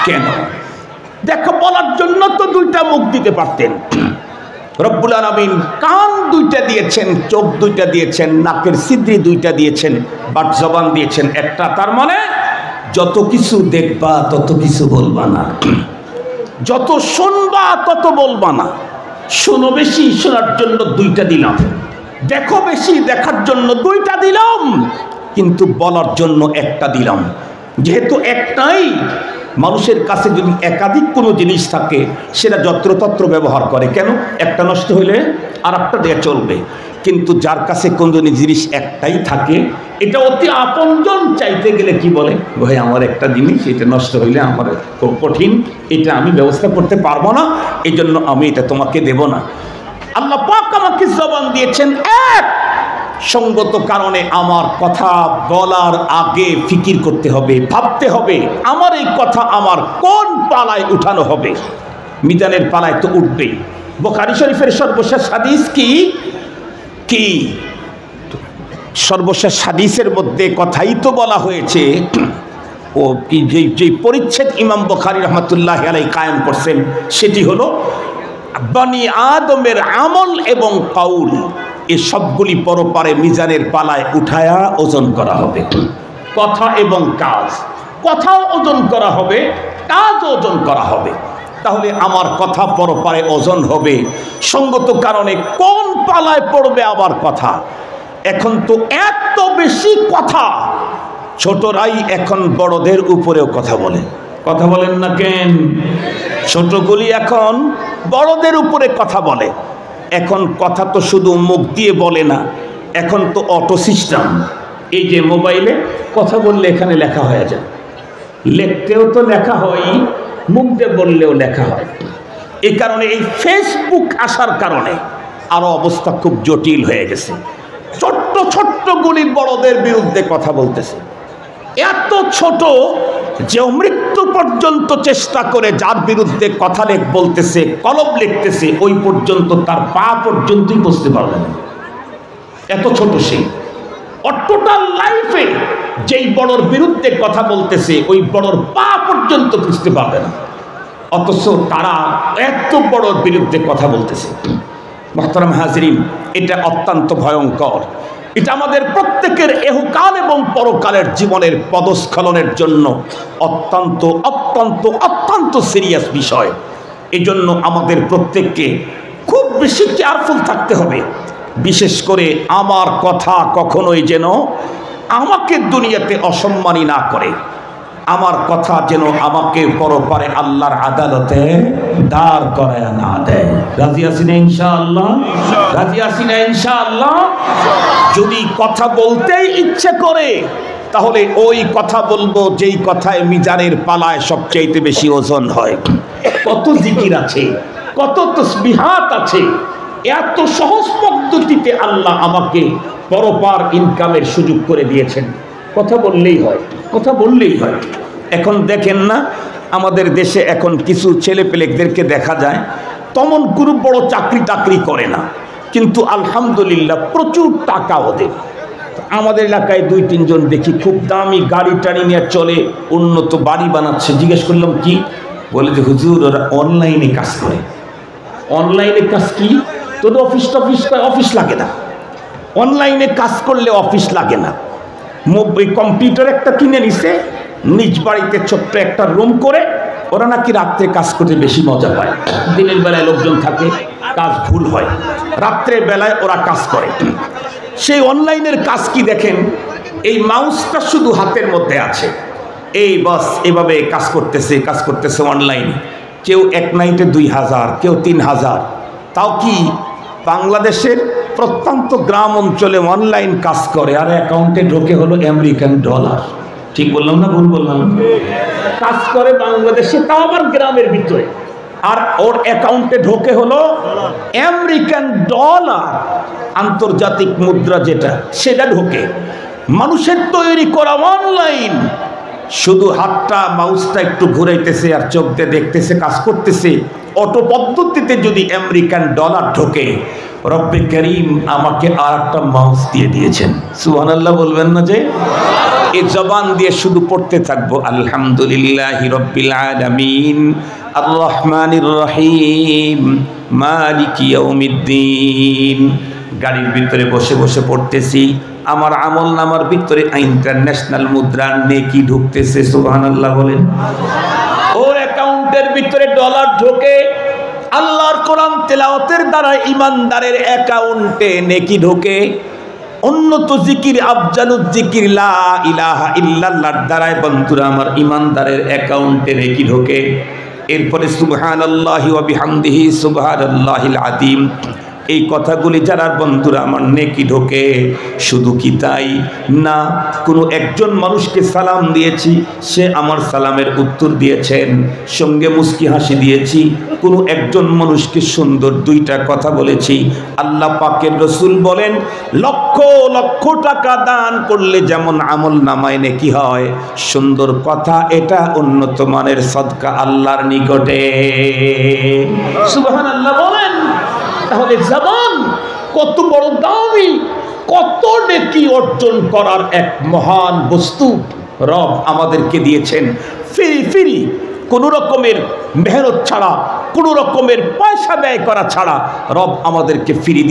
কেন? দেখো, বলার জন্য তো 2টা মুখ দিতে পারতেন। রব্বুল আলামিন কান 2টা দিয়েছেন, চোখ 2টা দিয়েছেন, নাকের ছিদ্রি 2টা দিয়েছেন, বাট জবান দিয়েছেন একটা। তার মানে যত কিছু দেখবা তত কিছু বলবা না, যত শুনবা তত বলবা না। শোনো বেশি, শোনার জন্য 2টা দিলাম, দেখো বেশি, দেখার জন্য 2টা দিলাম, কিন্তু বলার জন্য একটা দিলাম। যেহেতু একটাই, মানুষের কাছে যদি একাধিক কোনো জিনিস থাকে সেটা যত্রতত্র ব্যবহার করে। কেন? একটা নষ্ট হইলে আর একটা দিয়ে চলবে। কিন্তু যার কাছে কোনো জিনিস একটাই থাকে, এটা অতি আপনজন চাইতে গেলে কি বলে, ভাই আমার একটা জিনিস, এটা নষ্ট হইলে আমার খুব কঠিন, এটা আমি ব্যবস্থা করতে পারবো না, এই জন্য আমি এটা তোমাকে দেব না। আল্লাহ পাক আমাকে জবান দিয়েছেন এক, সঙ্গত কারণে আমার কথা বলার আগে ফিকির করতে হবে, ভাবতে হবে আমার এই কথা আমার কোন পালায় উঠানো হবে। মিজানের পালায় তো উঠবেই। বুখারী শরীফের সর্বশেষ হাদিস কি কি সর্বশেষ হাদিসের মধ্যে কথাই তো বলা হয়েছে, ও কি যে পরিচ্ছেদ ইমাম বুখারী রাহমাতুল্লাহি আলাইহি কায়েম করছেন, সেটি হলো বনি আদমের আমল এবং কাউল, এই সবগুলি পরপারে মিজানের পালায় উঠায়া ওজন করা হবে। কথা এবং কাজ, কথাও ওজন করা হবে, কাজ ওজন করা হবে। তাহলে আমার কথা পরপারে ওজন হবে। সঙ্গত কারণে কোন পালায় পড়বে আমার কথা? এখন তো এত বেশি কথা, ছোটরাই এখন বড়দের উপরেও কথা বলে। কথা বলেন না কেন? ছোটগুলি এখন বড়দের উপরে কথা বলে। এখন কথা তো শুধু মুখ দিয়ে বলে না, এখন তো অটো সিস্টেম। এই যে মোবাইলে কথা বললে এখানে লেখা হয়ে যায়, লিখতেও তো লেখা হয়, মুখ দিয়ে বললেও লেখা হয়। এই কারণে এই ফেসবুক আসার কারণে আরো অবস্থা খুব জটিল হয়ে গেছে। ছোট্ট ছোট্ট গুলি বড়দের বিরুদ্ধে কথা বলতেছে, এত ছোট যে মৃত্যু পর্যন্ত চেষ্টা করে যার বিরুদ্ধে কথা বলতেছে, কলম লিখতেছে, ওই পর্যন্ত তার পা পর্যন্তই বুঝতে পারবে না, এত ছোট সে। টোটাল লাইফে যেই বড়র বিরুদ্ধে কথা বলতেছে ওই বড়র পা পর্যন্ত বুঝতে পারবে না, অথচ তারা এত বড়র বিরুদ্ধে কথা বলতেছে। মুহতারাম হাজরিন, এটা অত্যন্ত ভয়ঙ্কর। এটা আমাদের প্রত্যেকের এহকাল এবং পরকালের জীবনের পদস্খলনের জন্য অত্যন্ত অত্যন্ত অত্যন্ত সিরিয়াস বিষয়। এই জন্য আমাদের প্রত্যেককে খুব বেশি কেয়ারফুল থাকতে হবে। বিশেষ করে আমার কথা কখনোই যেন আমাকে দুনিয়াতে অসম্মানী না করে। আমার কথা যেন আমাকে পরপারে আল্লাহর আদালতে দাঁড় করায় না দেয়। রাজি আছি না ইনশাআল্লাহ? রাজি আছি না ইনশাআল্লাহ? যদি কথা বলতেই ইচ্ছে করে তাহলে ওই কথা বলবো যেই কথায় মিজানের পালায় সবচেয়ে বেশি ওজন হয়। কত জিকির আছে, কত তসবিহাত আছে, এত সহজ পদ্ধতিতে আল্লাহ আমাকে পরপার ইনকামের সুযোগ করে দিয়েছেন। কথা বললেই হয়, কথা বললেই হয়। এখন দেখেন না আমাদের দেশে এখন কিছু ছেলেপেলেদেরকে দেখা যায় তেমন কোনো বড় চাকরি টাকরি করে না, কিন্তু আলহামদুলিল্লাহ প্রচুর টাকা ওদের। আমাদের এলাকায় 2-3 জন দেখি খুব দামি গাড়ি টাড়ি নিয়ে চলে, উন্নত বাড়ি বানাচ্ছে। জিজ্ঞেস করলাম কি? বলে যে হুজুর ওরা অনলাইনে কাজ করে। অনলাইনে কাজ কি? তোদের অফিস লাগে না, অনলাইনে কাজ করলে অফিস লাগে না। কম্পিউটার একটা কিনে নিছে, নিজ বাড়িতে ছোট্ট একটা রুম করে ওরা নাকি রাত্রে কাজ করতে বেশি মজা পায়। দিনের বেলায় লোকজন থাকে, কাজ ভুল হয়, রাত্রের বেলায় ওরা কাজ করে। সেই অনলাইনের কাজ কি দেখেন, এই মাউসটা শুধু হাতের মধ্যে আছে, এই বাস এভাবে কাজ করতেছে অনলাইনে। কেউ এক নাইটে 2000, কেউ 3000। তাও কি বাংলাদেশের প্রত্যন্ত গ্রাম অঞ্চলে অনলাইন কাজ করে, আর অ্যাকাউন্টে ঢোকে হলো আমেরিকান ডলার। ঠিক বললাম না ভুল বললাম? কাজ করে বাংলাদেশে, তাও আবার গ্রামের ভিতরে, আর ওর অ্যাকাউন্টে ঢোকে হলো আমেরিকান ডলার, আন্তর্জাতিক মুদ্রা যেটা, সেটা ঢোকে। মানুষের তৈরি করা অনলাইন, শুধু হাতটা মাউসটা একটু ঘুরাইতেছে আর চোখ দিয়ে দেখতেছে, কাজ করতেছে। অটো পদ্ধতিতে যদি আমেরিকান ডলার ঢোকে, রব্বে করিম আমাকে আর একটা মাউস দিয়ে দিয়েছেন। সুবহানাল্লাহ বলবেন না? যে এই জবান দিয়ে শুধু পড়তে থাকবো আলহামদুলিল্লাহি রাব্বিল আলামিন আর রহমানির রহিম মালিকি ইয়াউমিদ্দিন। গাড়ির ভিতরে বসে বসে পড়তেছি, আমার আমল নামার ভিতরে ইন্টারন্যাশনাল মুদ্রার নেকি ঢুকতেছে। সুবহানাল্লাহ বলেন। ওর অ্যাকাউন্টের ভিতরে ডলার ঢোকে, আল্লাহর কোরআন তেলাওয়াতের দ্বারা ইমানদারের অ্যাকাউন্টে নেকি ঢোকে। উন্নত জিকির আফজালুজ জিকির লা ইলাহা ইল্লাল্লাহর দ্বারায় বন্ধুরা আমার ইমানদারের অ্যাকাউন্টে নেকি ঢোকে। এরপরে সুবহানাল্লাহি ওয়া বিহামদিহি সুবহানাল্লাহিল আযীম, এই কথাগুলি যারা বন্ধুরা আমার নেকি ঢোকে। শুধু কি তাই না, কোনো একজন মানুষকে সালাম দিয়েছি, সে আমার সালামের উত্তর দিয়েছেন, সঙ্গে মুস্কি হাসি দিয়েছি। কোনো একজন মানুষকে সুন্দর 2টা কথা বলেছি। আল্লাহ পাকের রসুল বলেন, লক্ষ লক্ষ টাকা দান করলে যেমন আমল নামায় নেকি হয়, সুন্দর কথা এটা উন্নত মানের সদকা আল্লাহর নিকটে। সুবহানাল্লাহ বলেন। তাহলে জবান কত বড় দামি, কত নেকি অর্জন করার এক মহান বস্তু রব আমাদেরকে দিয়েছেন ফ্রি, কোনো রকমের মেহনত ছাড়া, কোনো রকমের পয়সা ব্যয় করা ছাড়া রব আমাদেরকে ফ্রি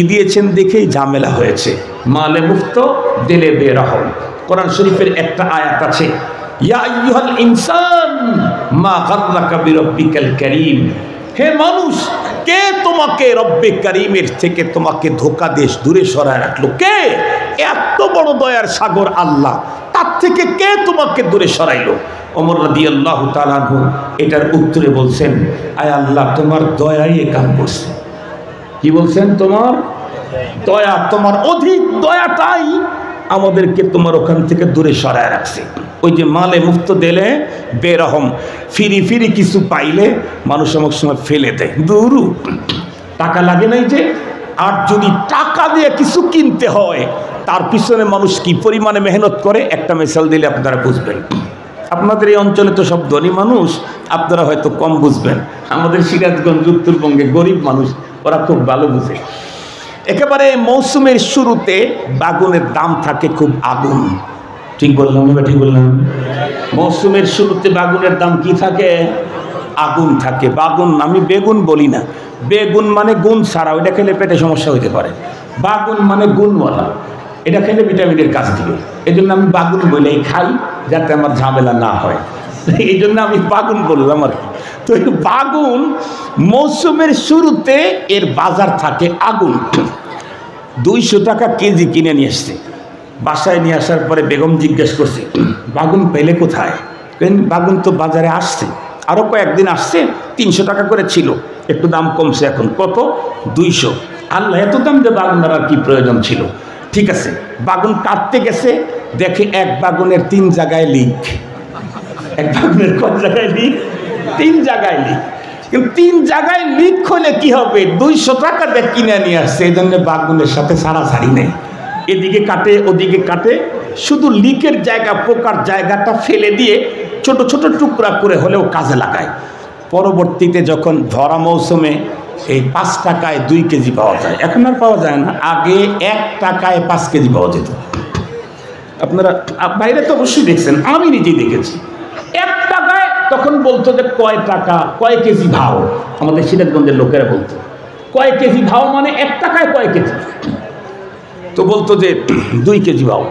দিয়েছেন দেখেই ঝামেলা হয়েছে। মালে মুফত দিলে বেরহম। কোরআন শরীফের একটা আয়াত আছে, ইয়া আইয়ুহাল ইনসান মা গাররাকা বিরাব্বিকাল কারীম। হে মানুষ, কে তোমাকে রব্বে কারীমের থেকে তোমাকে ধোঁকা দেশ দূরে সরায় রাখলো? কে? এত বড় দয়ার সাগর আল্লাহ, তার থেকে কে তোমাকে দূরে সরাইলো? ওমর রাদিয়াল্লাহু তাআলা আনহু এটার উত্তরে বলছেন, আয় আল্লাহ, তোমার দয়াই এ কাম করছে। কি বলছেন? তোমার দয়া, তোমার অধিক দয়াটাই আমাদেরকে তোমার ওখান থেকে দূরে সরায় রাখছে। ওই যে মালে মুফত দিলে বেরহম, ফিরি কিছু পাইলে মানুষ অনেক সময় ফেলে দেয়, দূরু টাকা লাগে নাই যে। আর যদি টাকা দিয়ে কিছু কিনতে হয়, তার পিছনে মানুষ কি পরিমাণে মেহনত করে, একটা মিসাল দিলে আপনারা বুঝবেন। আপনাদের এই অঞ্চলে তো সব ধনী মানুষ, আপনারা হয়তো কম বুঝবেন। আমাদের সিরাজগঞ্জ উত্তরবঙ্গে গরিব মানুষ, ওরা খুব ভালো বুঝে। একেবারে মৌসুমের শুরুতে বাগুনের দাম থাকে খুব আগুন। ঠিক বললাম না? ঠিক বললাম? মৌসুমের শুরুতে বাগুনের দাম কি থাকে? আগুন থাকে। বাগুন, আমি বেগুন বলি না, বেগুন মানে গুণ ছাড়া, ওইটা খেলে পেটে সমস্যা হইতে পারে। বাগুন মানে গুণওয়ালা, এটা খেলে ভিটামিনের কাজ দিবে। এই জন্য আমি বাগুন বলেই খাই, যাতে আমার ঝামেলা না হয়। এই জন্য আমি বাগুন বললাম আর কি। তো এই বাগুন মৌসুমের শুরুতে এর বাজার থাকে আগুন। 200 টাকা কেজি কিনে নিয়ে এসছে। বাসায় নিয়ে আসার পরে বেগম জিজ্ঞেস করছে, বাগুন পেলে কোথায়? বাগুন তো বাজারে আসছে, আরও কয়েকদিন আসছে, 300 টাকা করে ছিল, একটু দাম কমছে এখন। কত? 200। আল্লাহ, এত দাম দিয়ে বাগুনের আর কি প্রয়োজন ছিল? ঠিক আছে, বাগুন কাটতে গেছে, দেখে এক বাগুনের 3 জায়গায় লিক। এক বাগুনের কত জায়গায় লিক? 3 জায়গায় লিক। কিন্তু 3 জায়গায় লিক হলে কি হবে? 200 টাকা দিয়ে কিনে নিয়ে আসছে, এই জন্য বাগুনের সাথে ছাড়াছাড়ি নেই, এদিকে কাটে ওদিকে কাটে, শুধু লিকের জায়গা, পোকার জায়গাটা ফেলে দিয়ে ছোট ছোট টুকরা করে হলেও কাজে লাগায়। পরবর্তীতে যখন ধরা মৌসুমে এই 5 টাকায় 2 কেজি পাওয়া যায়, এখন আর পাওয়া যায় না, আগে 1 টাকায় 5 কেজি পাওয়া যেত। আপনারা বাইরে তো অবশ্যই দেখছেন, আমি নিজেই দেখেছি। 1 টাকায় তখন বলতো যে কয় টাকা, কয় কেজি ভাও, আমাদের সিরাজগঞ্জের লোকেরা বলতো কয় কেজি ভাও, মানে 1 টাকায় কয় কেজি। তো বলতো যে 2 কেজি ভাও,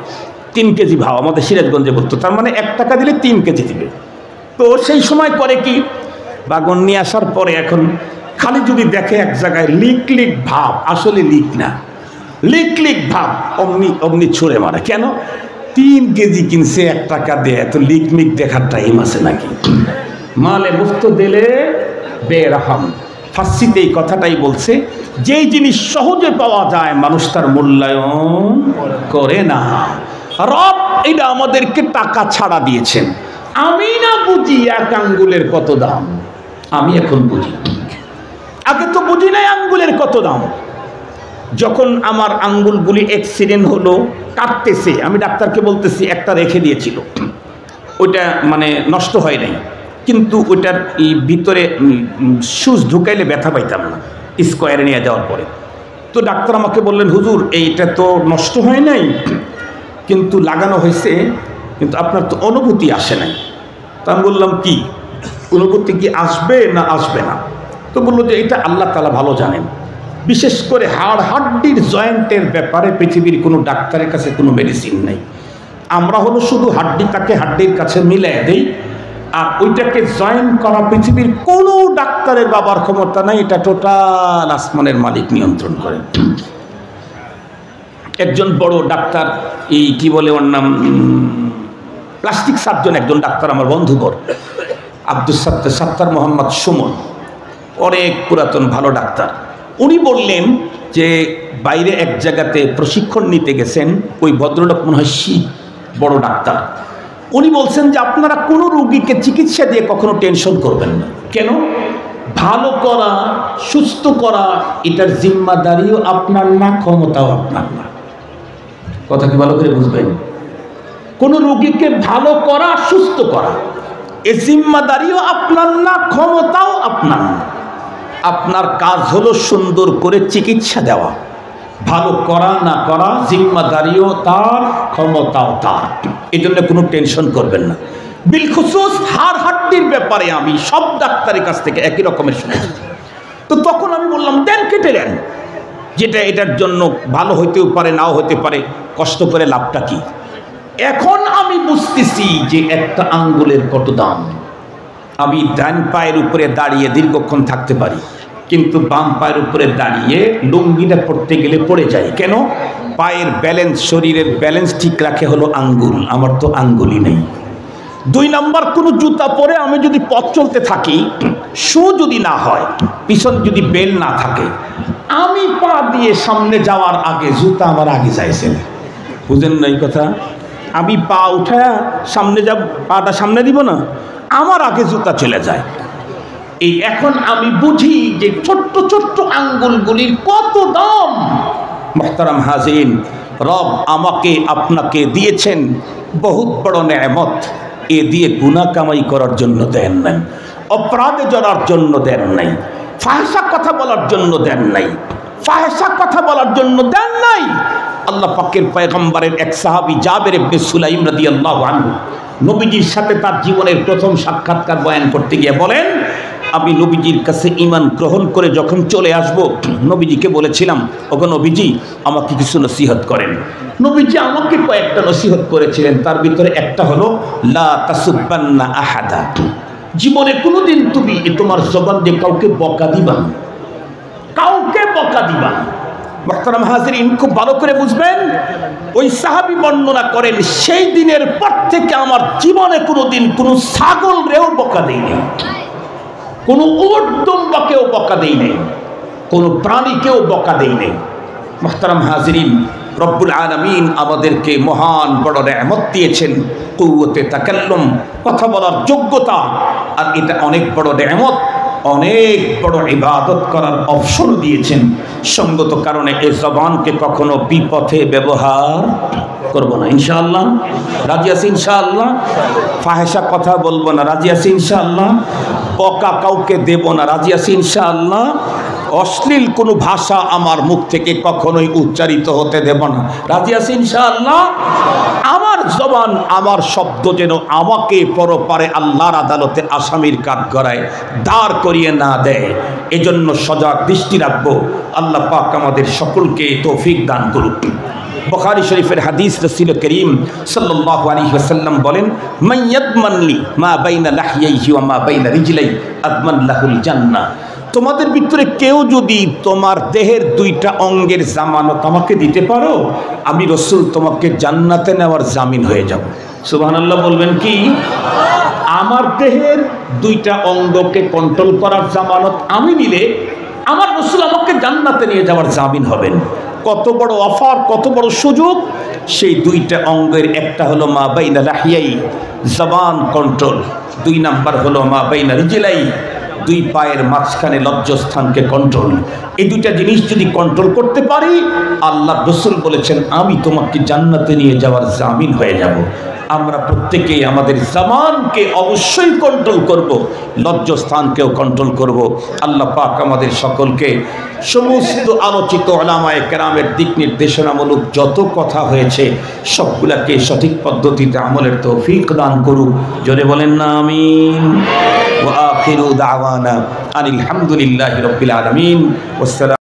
3 কেজি ভাও, আমাদের সিরাজগঞ্জে বলতো, তার মানে 1 টাকা দিলে 3 কেজি দিবে। তো সেই সময় করে কি, বাগুন নিয়ে আসার পরে এখন খালি যদি দেখে এক জায়গায় লিক লিক ভাব, আসলে লিক না, লিক লিক ভাব, অমনি অমনি ছুঁড়ে মারে। কেন? 3 কেজি কিনছে 1 টাকা দিয়ে, এত লিক মিক দেখার টাইম আছে নাকি? মালে মুফত দিলে বেরহম। ফার্সিতে এই কথাটাই বলছে, যেই জিনিস সহজে পাওয়া যায় মানুষ তার মূল্যায়ন করে না। রব এটা আমাদেরকে টাকা ছাড়া দিয়েছেন। আমি না বুঝি 1 আঙ্গুলের কত দাম, আমি এখন বুঝি, আগে তো বুঝি নাই আঙ্গুলের কত দাম। যখন আমার আঙ্গুলগুলি অ্যাক্সিডেন্ট হলো, কাটতেছে, আমি ডাক্তারকে বলতেছি একটা রেখে দিয়েছিল, ওইটা মানে নষ্ট হয় নাই, কিন্তু ওইটার ভিতরে সুচ ঢুকাইলে ব্যথা পাইতাম না স্কোয়ারে নিয়ে যাওয়ার পরে। তো ডাক্তার আমাকে বললেন, হুজুর এইটা তো নষ্ট হয় নাই, কিন্তু লাগানো হয়েছে, কিন্তু আপনার তো অনুভূতি আসে নাই। তা আমি বললাম, কি অনুভূতি কি আসবে না আসবে না? তো বললো যে এটা আল্লাহ তাআলা ভালো জানেন, বিশেষ করে হাড় হাড্ডির জয়েন্টের ব্যাপারে পৃথিবীর কোনো ডাক্তারের কাছে কোনো মেডিসিন নেই। আমরা হলো শুধু হাড্ডিটাকে হাড্ডির কাছে মিলাই দেই, আর ওইটাকে জয়েন করা পৃথিবীর কোনো ডাক্তারের বাবার ক্ষমতা নাই, এটা টোটাল আসমানের মালিক নিয়ন্ত্রণ করে। একজন বড় ডাক্তার, এই কি বলে ওর নাম, প্লাস্টিক সার্জন একজন ডাক্তার, আমার বন্ধুবর আব্দুল সাত্তার মোহাম্মদ সুমন, অনেক পুরাতন ভালো ডাক্তার। উনি বললেন যে বাইরে এক জায়গাতে প্রশিক্ষণ নিতে গেছেন, ওই ভদ্রলোক মনে হয় শিখ বড় ডাক্তার। উনি বলছেন যে আপনারা কোনো রোগীকে চিকিৎসা দিয়ে কখনো টেনশন করবেন না। কেন? ভালো করা, সুস্থ করা, এটার জিম্মাদারিও আপনার না, ক্ষমতাও আপনার না। কথা কি ভালো করে বুঝবেন? কোনো রোগীকে ভালো করা, সুস্থ করা, এ জিম্মাদারিও আপনার না, ক্ষমতাও আপনার না। আপনার কাজ হলো সুন্দর করে চিকিৎসা দেওয়া, ভালো করা না করা জিম্মাদারিও তার, ক্ষমতাও তার। এই জন্য কোনো টেনশন করবেন না। বিলখুসুস হাড় হাড্ডির ব্যাপারে আমি সব ডাক্তারের কাছ থেকে একই রকমের শুনেছি। তো তখন আমি বললাম, দেন কেটে দেন, যেটা এটার জন্য ভালো হইতেও পারে, নাও হতে পারে, কষ্ট করে লাভটা কি? এখন আমি বুঝতেছি যে একটা আঙ্গুলের কত দাম। আমি ডান পায়ের উপরে দাঁড়িয়ে দীর্ঘক্ষণ থাকতে পারি, কিন্তু বাম পায়ের উপরে দাঁড়িয়ে লুঙ্গিটা পড়তে গেলে পড়ে যায়। কেন? পায়ের ব্যালেন্স, শরীরের ব্যালেন্স ঠিক রাখে হলো আঙ্গুল, আমার তো আঙ্গুলই নেই। 2 নাম্বার, কোনো জুতা পরে আমি যদি পথ চলতে থাকি, শু যদি না হয়, পিছনে যদি বেল না থাকে, আমি পা দিয়ে সামনে যাওয়ার আগে জুতা আমার আগে যাইছে। বুঝেন না এই কথা? আমি পা উঠা সামনে যাব, পাটা সামনে দিব না, আমার আগে জুতা চলে যায়। এই এখন আমি বুঝি যে ছোট্ট ছোট্ট আঙ্গুলগুলির কত দাম। মুহতারাম হাজিরিন, রব আমাকে আপনাকে দিয়েছেন বহুত বড় নেয়ামত, এ দিয়ে গুনাহ কামাই করার জন্য দেন নাই, অপরাধে জড়ার জন্য দেন নাই, ফাহিশা কথা বলার জন্য দেন নাই, ফাহিশা কথা বলার জন্য দেন নাই। আল্লাহ পাকের পয়গম্বরের এক সাহাবী জাবের ইবনে সুলাইম রাদিয়াল্লাহু আনহু নবীজির সাথে তার জীবনের প্রথম সাক্ষাৎকার বয়ান করতে গিয়ে বলেন, আমি নবীজির কাছে ঈমান গ্রহণ করে যখন চলে আসব, নবীজিকে বলেছিলাম, ওগো নবীজি আমাকে কিছু নসিহত করেন। নবীজি আমাকে কয়েকটা নসিহত করেছিলেন, তার ভিতরে একটা হলো লা তাসুব্বান্না আহাদা, জীবনে কোনোদিন তুমি তোমার জবান দিয়ে কাউকে বকা দিবা না, কাউকে বকা দিবা না। মুহতারাম হাজিরিন, খুব ভালো করে বুঝবেন, ওই সাহাবী বর্ণনা করেন, সেই দিনের পর থেকে আমার জীবনে কোনোদিন কোনো ছাগল রেও বকা দেই নাই, কোনো উট দুম্বাকেও বকা দেই নাই, কোনো প্রাণীকেও বকা দেই নাই। মুহতারাম হাজিরিন, রব্বুল আলামিন আমাদেরকে মহান বড় নেয়ামত দিয়েছেন, কুওয়াতে তাকাল্লুম, কথা বলার যোগ্যতা। আর এটা অনেক বড় নেয়ামত, অনেক বড় ইবাদত করার অবসর দিয়েছেন। সঙ্গত কারণে এই জবানকে কখনো বিপথে ব্যবহার করব না, ইনশাআল্লাহ। রাজি আছি ইনশাআল্লাহ। ফাহেসা কথা বলবো না, রাজি আছি ইনশাআল্লাহ। বকা কাউকে দেব না, রাজি আছি ইনশাআল্লাহ। অশ্লীল কোনো ভাষা আমার মুখ থেকে কখনোই উচ্চারিত হতে দেব না, রাজি আছি ইনশাআল্লাহ। আমার জবান, আমার শব্দ যেন আমাকে পরপারে আল্লাহর আদালতে আসামির কাঠগড়ায় দাঁড় করিয়ে না দেয়, এজন্য সজাগ দৃষ্টি রাখবো। আল্লাহ পাক আমাদের সকলকে তৌফিক দান করুক। বুখারী শরীফের হাদিস, রাসূল করিম সাল্লাল্লাহু আলাইহি ওয়াসাল্লাম বলেন, মান ইয়াদমানলি মা বাইনা লাহইহি ওয়া মা বাইনা রিজলাইহি আদমান লাহুল জান্নাহ। তোমাদের ভিতরে কেউ যদি তোমার দেহের দুইটা অঙ্গের জামানত আমাকে দিতে পারো, আমি রাসূল তোমাকে জান্নাতে নেওয়ার জামিন হয়ে যাব। সুবহানাল্লাহ বলবেন কি? আমার দেহের দুইটা অঙ্গকে কন্ট্রোল করার জামানত আমি নিলে আমার রাসূল আমাকে জান্নাতে নিয়ে যাওয়ার জামিন হবেন। কত বড় অফার, কত বড় সুযোগ! সেই দুইটা অঙ্গের একটা হলো মা বাইনা লাহিয়াই, জবান কন্ট্রোল। 2 নাম্বার হলো মা বাইনা রিজলাই, 2 পায়ের মাঝখানে লজ্জাস্থানকে কন্ট্রোল। এই দুইটা জিনিস যদি কন্ট্রোল করতে পারি, আল্লাহ রাসূল বলেছেন আমি তোমাকে জান্নাতে নিয়ে যাওয়ার জামিন হয়ে যাব। আমরা প্রত্যেকেই আমাদের জবানকে অবশ্যই কন্ট্রোল করব, লজ্জাস্থানকেও কন্ট্রোল করব। আল্লাহ পাক আমাদের সকলকে সমস্ত আলোচিত উলামায়ে কেরামের দিক নির্দেশনামূলক যত কথা হয়েছে সবগুলাকে সঠিক পদ্ধতিতে আমলের তৌফিক দান করুক। জোরে বলেন না আমিন। ওয়া আখিরু দাওয়ানা আনিল হামদুলিল্লাহি রাব্বিল আলামিন।